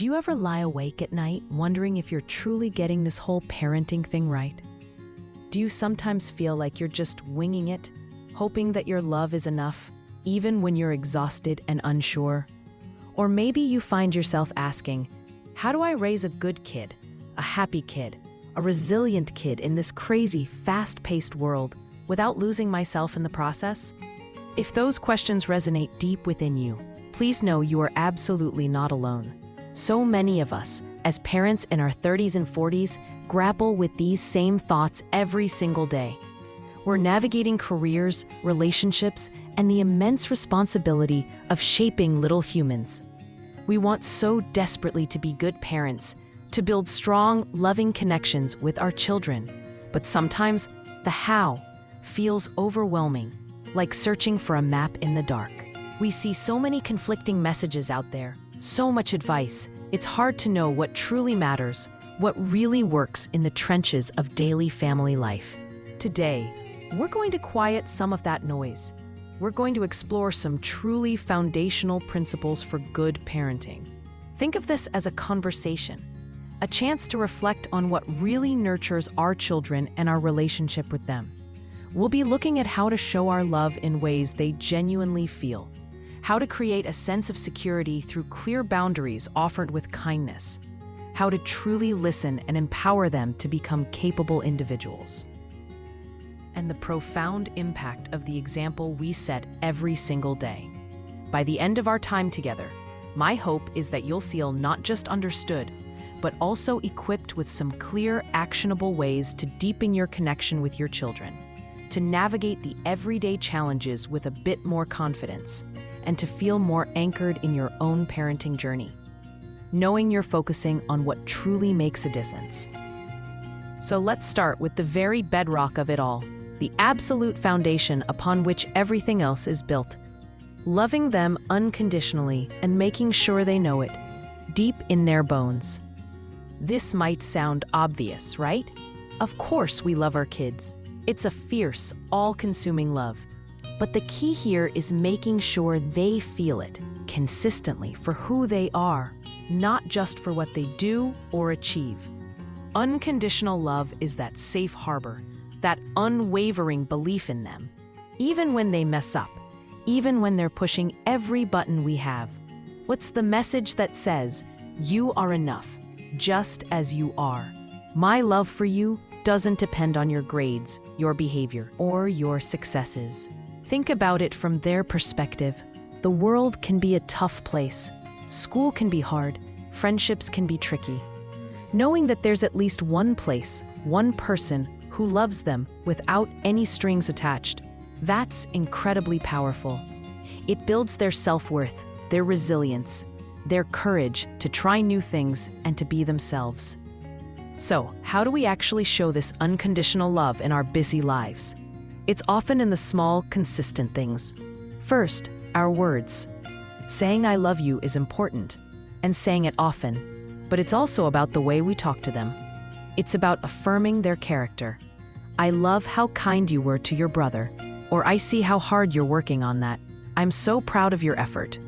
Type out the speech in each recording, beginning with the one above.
Do you ever lie awake at night wondering if you're truly getting this whole parenting thing right? Do you sometimes feel like you're just winging it, hoping that your love is enough, even when you're exhausted and unsure? Or maybe you find yourself asking, how do I raise a good kid, a happy kid, a resilient kid in this crazy, fast-paced world without losing myself in the process? If those questions resonate deep within you, please know you are absolutely not alone. So many of us, as parents in our 30s and 40s, grapple with these same thoughts every single day. We're navigating careers, relationships, and the immense responsibility of shaping little humans. We want so desperately to be good parents, to build strong, loving connections with our children. But sometimes, the how feels overwhelming, like searching for a map in the dark. We see so many conflicting messages out there, so much advice. It's hard to know what truly matters, what really works in the trenches of daily family life. Today, we're going to quiet some of that noise. We're going to explore some truly foundational principles for good parenting. Think of this as a conversation, a chance to reflect on what really nurtures our children and our relationship with them. We'll be looking at how to show our love in ways they genuinely feel, how to create a sense of security through clear boundaries offered with kindness, how to truly listen and empower them to become capable individuals, and the profound impact of the example we set every single day. By the end of our time together, my hope is that you'll feel not just understood, but also equipped with some clear, actionable ways to deepen your connection with your children, to navigate the everyday challenges with a bit more confidence, and to feel more anchored in your own parenting journey, knowing you're focusing on what truly makes a difference. So let's start with the very bedrock of it all, the absolute foundation upon which everything else is built. Loving them unconditionally and making sure they know it, deep in their bones. This might sound obvious, right? Of course we love our kids. It's a fierce, all-consuming love. But the key here is making sure they feel it consistently for who they are, not just for what they do or achieve. Unconditional love is that safe harbor, that unwavering belief in them, even when they mess up, even when they're pushing every button we have. What's the message that says, you are enough, just as you are? My love for you doesn't depend on your grades, your behavior, or your successes. Think about it from their perspective. The world can be a tough place. School can be hard. Friendships can be tricky. Knowing that there's at least one place, one person who loves them without any strings attached, that's incredibly powerful. It builds their self-worth, their resilience, their courage to try new things and to be themselves. So, how do we actually show this unconditional love in our busy lives? It's often in the small, consistent things. First, our words. Saying I love you is important, and saying it often, but it's also about the way we talk to them. It's about affirming their character. I love how kind you were to your brother, or I see how hard you're working on that. I'm so proud of your effort.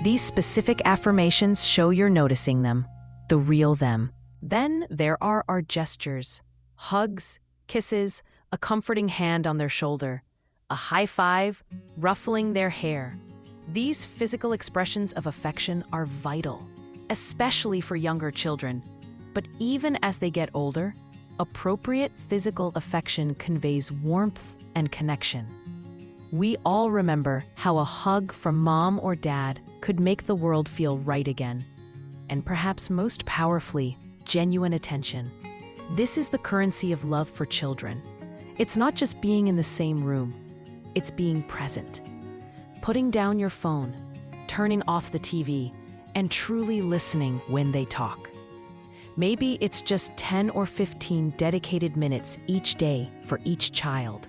These specific affirmations show you're noticing them, the real them. Then there are our gestures. Hugs, kisses, a comforting hand on their shoulder, a high five, ruffling their hair. These physical expressions of affection are vital, especially for younger children. But even as they get older, appropriate physical affection conveys warmth and connection. We all remember how a hug from mom or dad could make the world feel right again. And perhaps most powerfully, genuine attention. This is the currency of love for children. It's not just being in the same room, it's being present. Putting down your phone, turning off the TV, and truly listening when they talk. Maybe it's just 10 or 15 dedicated minutes each day for each child.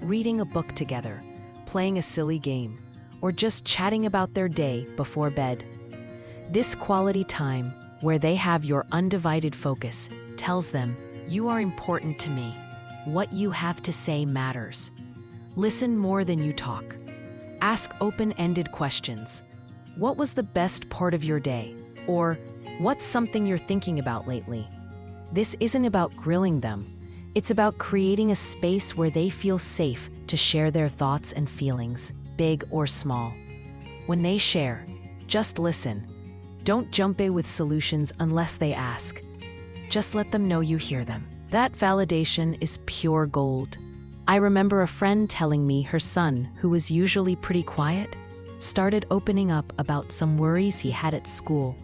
Reading a book together, playing a silly game, or just chatting about their day before bed. This quality time, where they have your undivided focus, tells them, you are important to me. What you have to say matters. Listen more than you talk. Ask open-ended questions. What was the best part of your day? Or, what's something you're thinking about lately? This isn't about grilling them. It's about creating a space where they feel safe to share their thoughts and feelings, big or small. When they share, just listen. Don't jump in with solutions unless they ask. Just let them know you hear them. That validation is pure gold. I remember a friend telling me her son, who was usually pretty quiet, started opening up about some worries he had at school,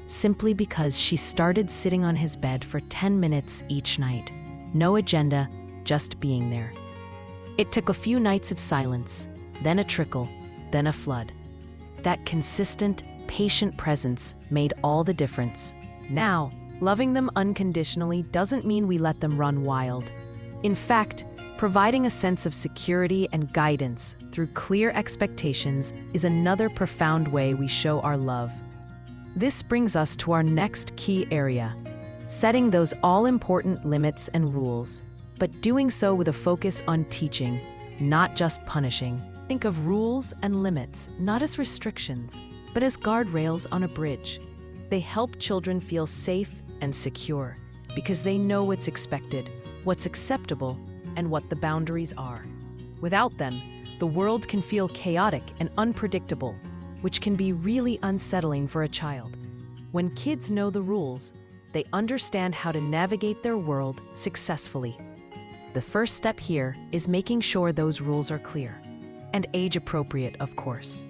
simply because she started sitting on his bed for 10 minutes each night. No agenda, just being there. It took a few nights of silence, then a trickle, then a flood. That consistent, patient presence made all the difference. Now, loving them unconditionally doesn't mean we let them run wild. In fact, providing a sense of security and guidance through clear expectations is another profound way we show our love. This brings us to our next key area, setting those all-important limits and rules, but doing so with a focus on teaching, not just punishing. Think of rules and limits not as restrictions, but as guardrails on a bridge. They help children feel safe and secure because they know what's expected, what's acceptable, and what the boundaries are. Without them, the world can feel chaotic and unpredictable, which can be really unsettling for a child. When kids know the rules, they understand how to navigate their world successfully. The first step here is making sure those rules are clear and age-appropriate, of course.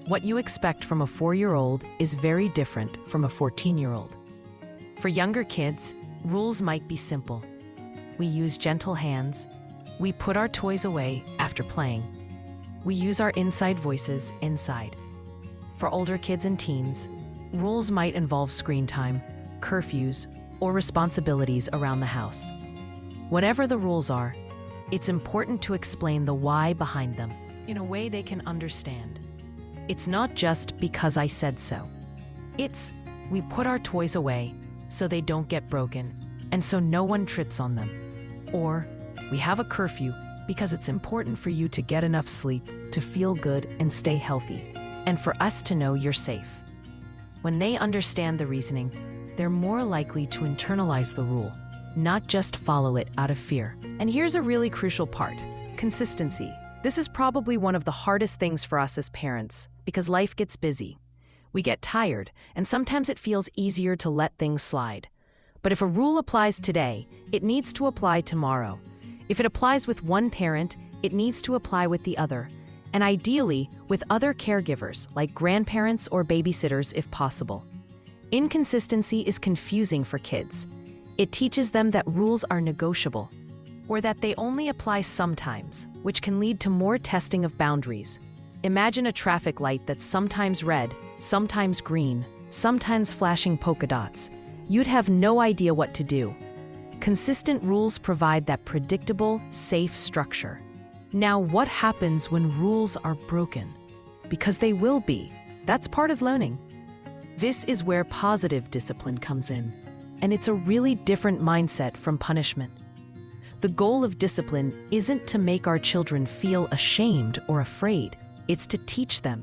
What you expect from a 4-year-old is very different from a 14-year-old. For younger kids, rules might be simple. We use gentle hands. We put our toys away after playing. We use our inside voices inside. For older kids and teens, rules might involve screen time, curfews, or responsibilities around the house. Whatever the rules are, it's important to explain the why behind them in a way they can understand. It's not just because I said so. It's, we put our toys away so they don't get broken and so no one trips on them. Or, we have a curfew because it's important for you to get enough sleep, to feel good and stay healthy, and for us to know you're safe. When they understand the reasoning, they're more likely to internalize the rule, not just follow it out of fear. And here's a really crucial part: consistency. This is probably one of the hardest things for us as parents, because life gets busy. We get tired, and sometimes it feels easier to let things slide. But if a rule applies today, it needs to apply tomorrow. If it applies with one parent, it needs to apply with the other, and ideally with other caregivers like grandparents or babysitters if possible. Inconsistency is confusing for kids. It teaches them that rules are negotiable, or that they only apply sometimes, which can lead to more testing of boundaries. Imagine a traffic light that's sometimes red, sometimes green, sometimes flashing polka dots. You'd have no idea what to do. Consistent rules provide that predictable, safe structure. Now, what happens when rules are broken? Because they will be. That's part of learning. This is where positive discipline comes in, and it's a really different mindset from punishment. The goal of discipline isn't to make our children feel ashamed or afraid. It's to teach them.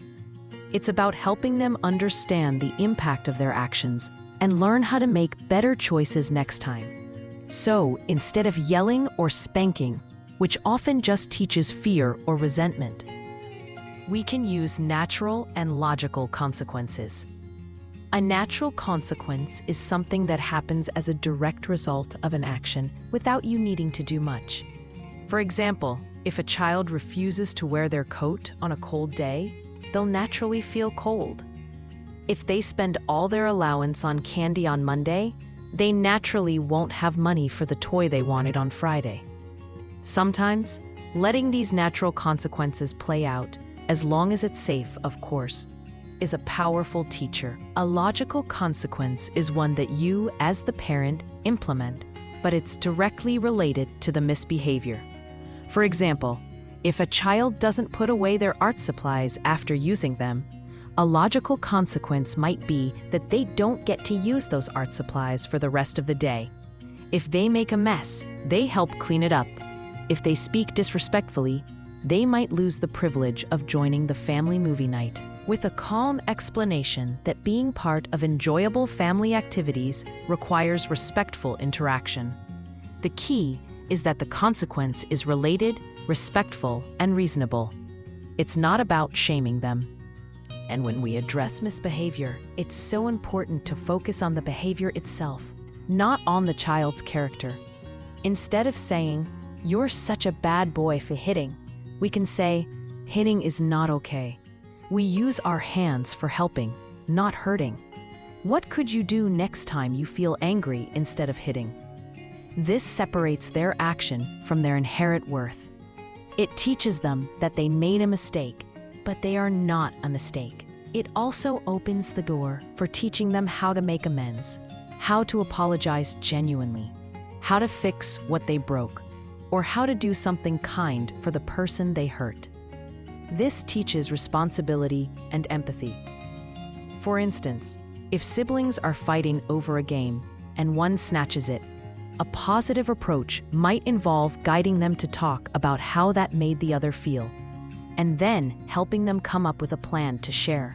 It's about helping them understand the impact of their actions and learn how to make better choices next time. So, instead of yelling or spanking, which often just teaches fear or resentment, we can use natural and logical consequences. A natural consequence is something that happens as a direct result of an action without you needing to do much. For example, if a child refuses to wear their coat on a cold day, they'll naturally feel cold. If they spend all their allowance on candy on Monday, they naturally won't have money for the toy they wanted on Friday. Sometimes, letting these natural consequences play out, as long as it's safe, of course, is a powerful teacher. A logical consequence is one that you, as the parent, implement, but it's directly related to the misbehavior. For example, if a child doesn't put away their art supplies after using them, a logical consequence might be that they don't get to use those art supplies for the rest of the day. If they make a mess, they help clean it up. If they speak disrespectfully, they might lose the privilege of joining the family movie night. with a calm explanation that being part of enjoyable family activities requires respectful interaction. The key is that the consequence is related, respectful, and reasonable. It's not about shaming them. And when we address misbehavior, it's so important to focus on the behavior itself, not on the child's character. Instead of saying, "You're such a bad boy for hitting," we can say, "Hitting is not okay. We use our hands for helping, not hurting. What could you do next time you feel angry instead of hitting?" This separates their action from their inherent worth. It teaches them that they made a mistake, but they are not a mistake. It also opens the door for teaching them how to make amends, how to apologize genuinely, how to fix what they broke, or how to do something kind for the person they hurt. This teaches responsibility and empathy. For instance, if siblings are fighting over a game and one snatches it, a positive approach might involve guiding them to talk about how that made the other feel, and then helping them come up with a plan to share.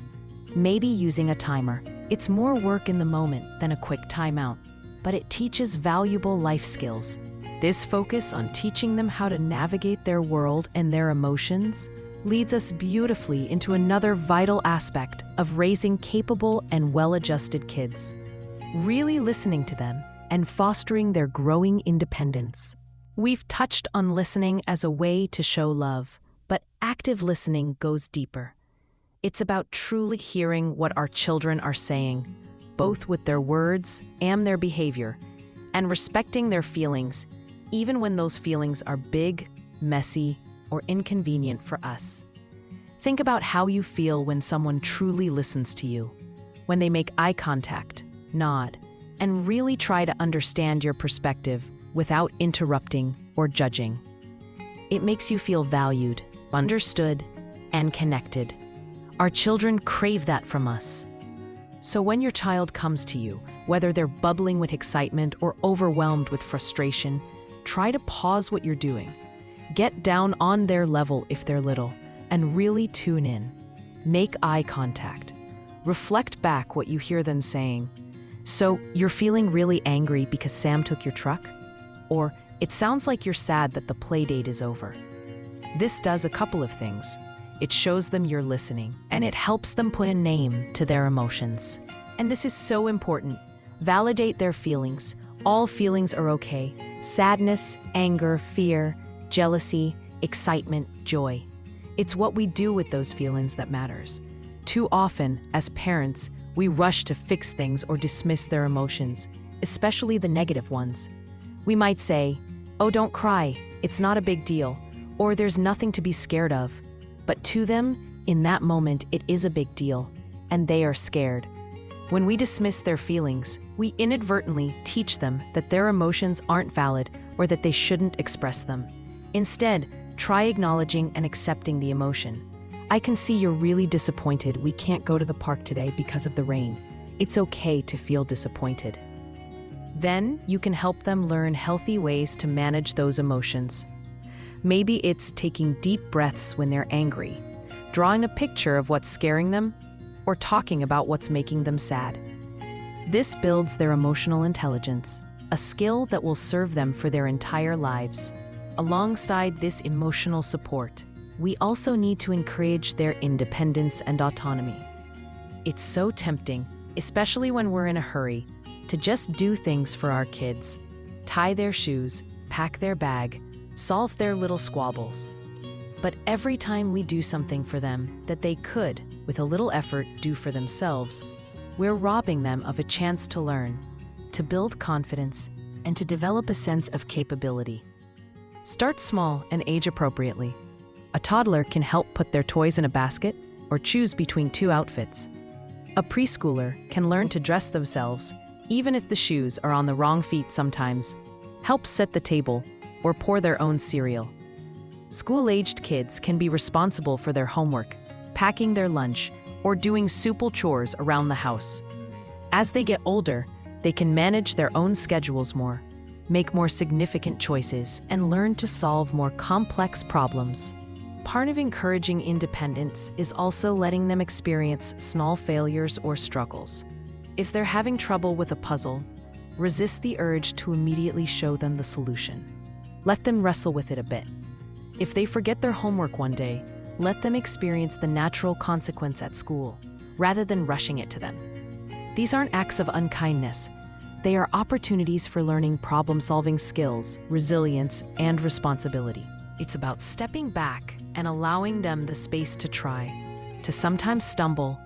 Maybe using a timer. It's more work in the moment than a quick timeout, but it teaches valuable life skills. This focus on teaching them how to navigate their world and their emotions leads us beautifully into another vital aspect of raising capable and well-adjusted kids. Really listening to them and fostering their growing independence. We've touched on listening as a way to show love, but active listening goes deeper. It's about truly hearing what our children are saying, both with their words and their behavior, and respecting their feelings, even when those feelings are big, messy, or inconvenient for us. Think about how you feel when someone truly listens to you, when they make eye contact, nod, and really try to understand your perspective without interrupting or judging. It makes you feel valued, understood, and connected. Our children crave that from us. So when your child comes to you, whether they're bubbling with excitement or overwhelmed with frustration, try to pause what you're doing. Get down on their level if they're little, and really tune in. Make eye contact. Reflect back what you hear them saying. "So, you're feeling really angry because Sam took your truck?" Or, "It sounds like you're sad that the play date is over." This does a couple of things. It shows them you're listening, and it helps them put a name to their emotions. And this is so important. Validate their feelings. All feelings are okay. Sadness, anger, fear, jealousy, excitement, joy. It's what we do with those feelings that matters. Too often, as parents, we rush to fix things or dismiss their emotions, especially the negative ones. We might say, "Oh, don't cry, it's not a big deal," or "There's nothing to be scared of." But to them, in that moment, it is a big deal, and they are scared. When we dismiss their feelings, we inadvertently teach them that their emotions aren't valid or that they shouldn't express them. Instead, try acknowledging and accepting the emotion. "I can see you're really disappointed we can't go to the park today because of the rain. It's okay to feel disappointed." Then you can help them learn healthy ways to manage those emotions. Maybe it's taking deep breaths when they're angry, drawing a picture of what's scaring them, or talking about what's making them sad. This builds their emotional intelligence, a skill that will serve them for their entire lives. Alongside this emotional support, we also need to encourage their independence and autonomy. It's so tempting, especially when we're in a hurry, to just do things for our kids. Tie their shoes, pack their bag, solve their little squabbles. But every time we do something for them that they could, with a little effort, do for themselves, we're robbing them of a chance to learn, to build confidence, and to develop a sense of capability. Start small and age appropriately. A toddler can help put their toys in a basket or choose between two outfits. A preschooler can learn to dress themselves, even if the shoes are on the wrong feet sometimes, help set the table, or pour their own cereal. School-aged kids can be responsible for their homework, packing their lunch, or doing simple chores around the house. As they get older, they can manage their own schedules more, make more significant choices, and learn to solve more complex problems. Part of encouraging independence is also letting them experience small failures or struggles. If they're having trouble with a puzzle, resist the urge to immediately show them the solution. Let them wrestle with it a bit. If they forget their homework one day, let them experience the natural consequence at school, rather than rushing it to them. These aren't acts of unkindness. They are opportunities for learning problem-solving skills, resilience, and responsibility. It's about stepping back and allowing them the space to try, to sometimes stumble,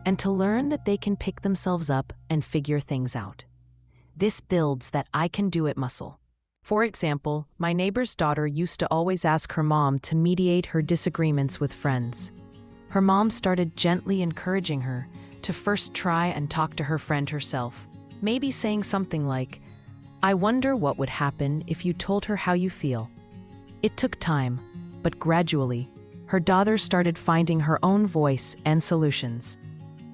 and to learn that they can pick themselves up and figure things out. This builds that I can do it muscle. For example, my neighbor's daughter used to always ask her mom to mediate her disagreements with friends. Her mom started gently encouraging her to first try and talk to her friend herself, maybe saying something like, "I wonder what would happen if you told her how you feel." It took time, but gradually, her daughter started finding her own voice and solutions.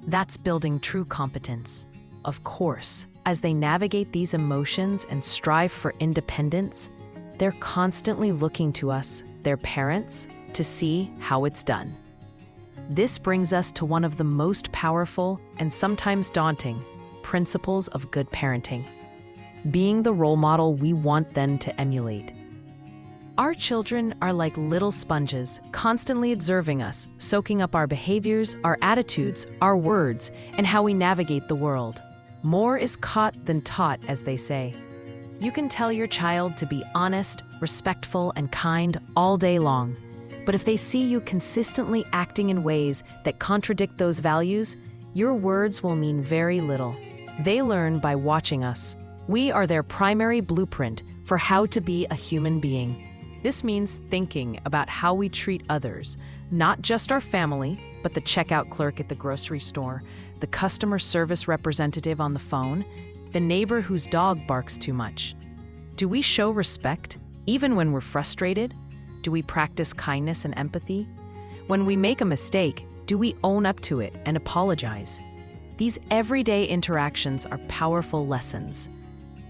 That's building true competence. Of course, as they navigate these emotions and strive for independence, they're constantly looking to us, their parents, to see how it's done. This brings us to one of the most powerful and sometimes daunting principles of good parenting: being the role model we want them to emulate. Our children are like little sponges, constantly observing us, soaking up our behaviors, our attitudes, our words, and how we navigate the world. More is caught than taught, as they say. You can tell your child to be honest, respectful, and kind all day long, but if they see you consistently acting in ways that contradict those values, your words will mean very little. They learn by watching us. We are their primary blueprint for how to be a human being. This means thinking about how we treat others, not just our family, but the checkout clerk at the grocery store, the customer service representative on the phone, the neighbor whose dog barks too much. Do we show respect, even when we're frustrated? Do we practice kindness and empathy? When we make a mistake, do we own up to it and apologize? These everyday interactions are powerful lessons.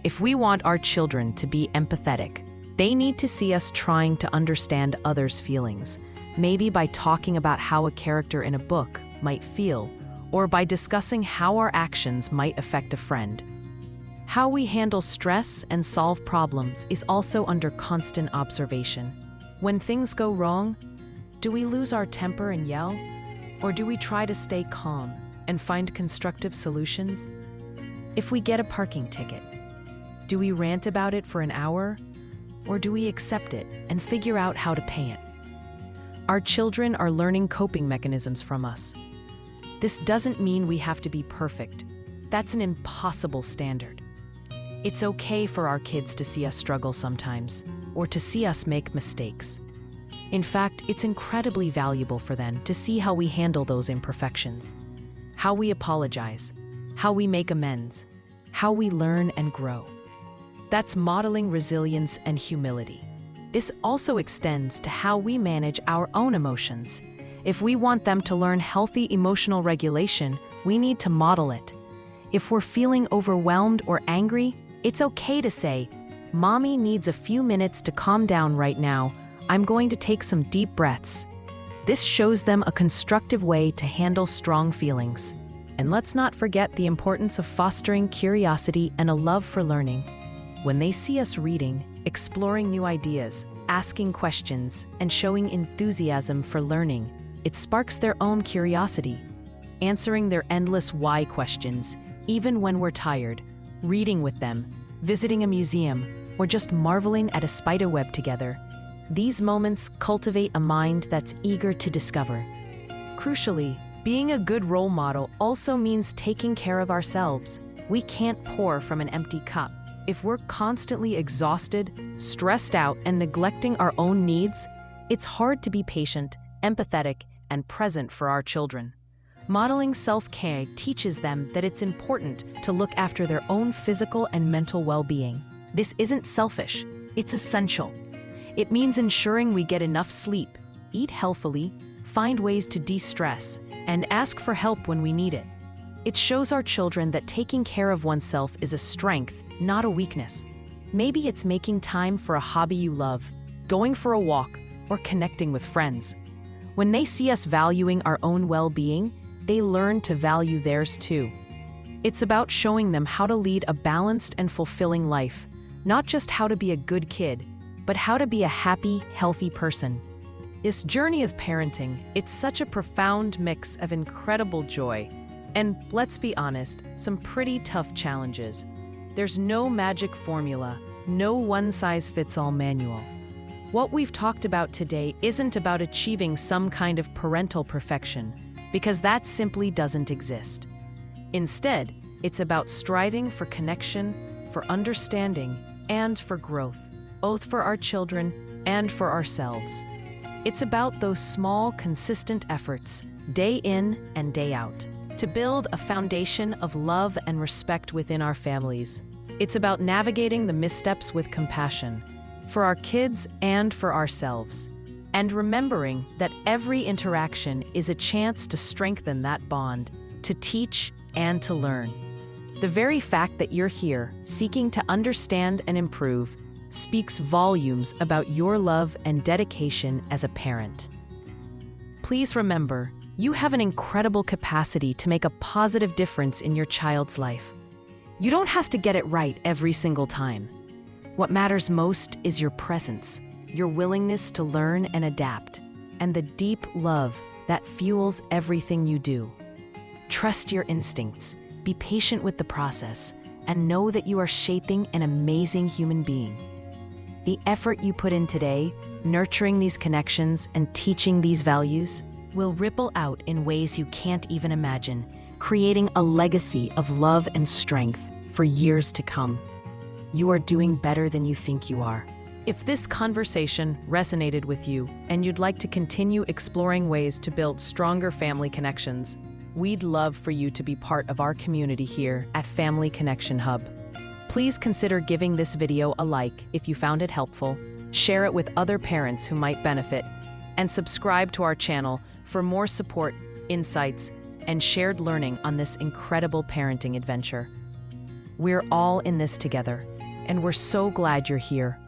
If we want our children to be empathetic, they need to see us trying to understand others' feelings, maybe by talking about how a character in a book might feel, or by discussing how our actions might affect a friend. How we handle stress and solve problems is also under constant observation. When things go wrong, do we lose our temper and yell? Or do we try to stay calm and find constructive solutions? If we get a parking ticket, do we rant about it for an hour? Or do we accept it and figure out how to pay it? Our children are learning coping mechanisms from us. This doesn't mean we have to be perfect. That's an impossible standard. It's okay for our kids to see us struggle sometimes, or to see us make mistakes. In fact, it's incredibly valuable for them to see how we handle those imperfections, how we apologize, how we make amends, how we learn and grow. That's modeling resilience and humility. This also extends to how we manage our own emotions. If we want them to learn healthy emotional regulation, we need to model it. If we're feeling overwhelmed or angry, it's okay to say, "Mommy needs a few minutes to calm down right now. I'm going to take some deep breaths." This shows them a constructive way to handle strong feelings. And let's not forget the importance of fostering curiosity and a love for learning. When they see us reading, exploring new ideas, asking questions, and showing enthusiasm for learning, it sparks their own curiosity. Answering their endless why questions, even when we're tired, reading with them, visiting a museum, or just marveling at a spider web together. These moments cultivate a mind that's eager to discover. Crucially, being a good role model also means taking care of ourselves. We can't pour from an empty cup. If we're constantly exhausted, stressed out, and neglecting our own needs, it's hard to be patient, empathetic, and present for our children. Modeling self-care teaches them that it's important to look after their own physical and mental well-being. This isn't selfish, it's essential. It means ensuring we get enough sleep, eat healthily, find ways to de-stress, and ask for help when we need it. It shows our children that taking care of oneself is a strength, not a weakness. Maybe it's making time for a hobby you love, going for a walk, or connecting with friends. When they see us valuing our own well-being, they learn to value theirs too. It's about showing them how to lead a balanced and fulfilling life, not just how to be a good kid, but how to be a happy, healthy person. This journey of parenting, it's such a profound mix of incredible joy and, let's be honest, some pretty tough challenges. There's no magic formula, no one-size-fits-all manual. What we've talked about today isn't about achieving some kind of parental perfection, because that simply doesn't exist. Instead, it's about striving for connection, for understanding, and for growth, both for our children and for ourselves. It's about those small, consistent efforts, day in and day out, to build a foundation of love and respect within our families. It's about navigating the missteps with compassion, for our kids and for ourselves, and remembering that every interaction is a chance to strengthen that bond, to teach and to learn. The very fact that you're here, seeking to understand and improve, speaks volumes about your love and dedication as a parent. Please remember, you have an incredible capacity to make a positive difference in your child's life. You don't have to get it right every single time. What matters most is your presence, your willingness to learn and adapt, and the deep love that fuels everything you do. Trust your instincts, be patient with the process, and know that you are shaping an amazing human being. The effort you put in today, nurturing these connections and teaching these values, will ripple out in ways you can't even imagine, creating a legacy of love and strength for years to come. You are doing better than you think you are. If this conversation resonated with you and you'd like to continue exploring ways to build stronger family connections, we'd love for you to be part of our community here at Family Connection Hub. Please consider giving this video a like if you found it helpful, share it with other parents who might benefit, and subscribe to our channel for more support, insights, and shared learning on this incredible parenting adventure. We're all in this together, and we're so glad you're here.